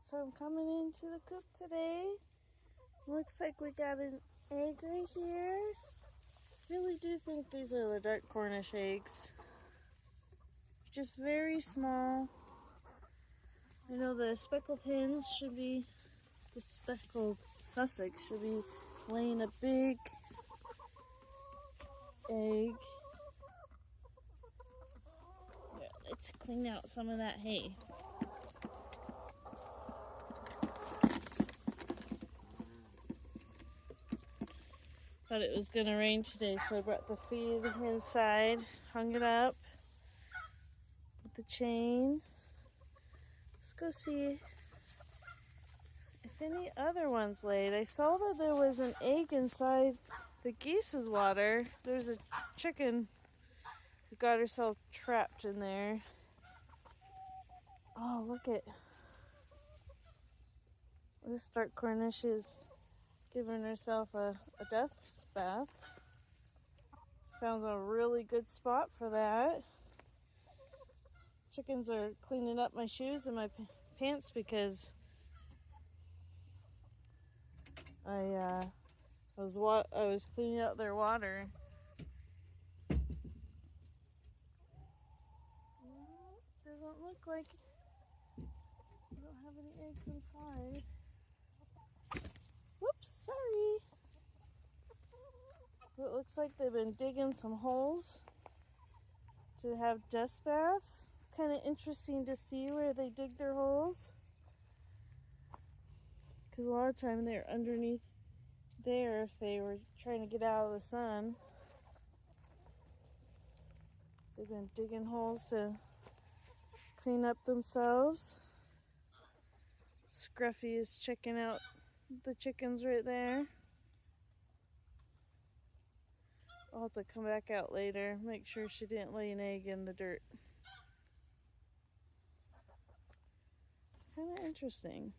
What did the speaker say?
so I'm coming into the coop today. Looks like we got an egg right here. Really do think these are the dark Cornish eggs. Just very small. I know the speckled hens should be, the speckled Sussex should be laying a big egg. Yeah, let's clean out some of that hay. Thought it was gonna rain today, so I brought the feed inside, hung it up with the chain. Let's go see if any other ones laid. I saw that there was an egg inside the geese's water. There's a chicken who got herself trapped in there. Oh, look at this dark Cornish is giving herself a death bath. Found a really good spot for that. Chickens are cleaning up my shoes and my pants because I was cleaning out their water. No, doesn't look like I don't have any eggs inside. Whoops, sorry. It looks like they've been digging some holes to have dust baths. It's kind of interesting to see where they dig their holes, because a lot of time they're underneath there if they were trying to get out of the sun. They've been digging holes to clean up themselves. Scruffy is checking out the chickens right there. I'll have to come back out later, make sure she didn't lay an egg in the dirt. It's kind of interesting.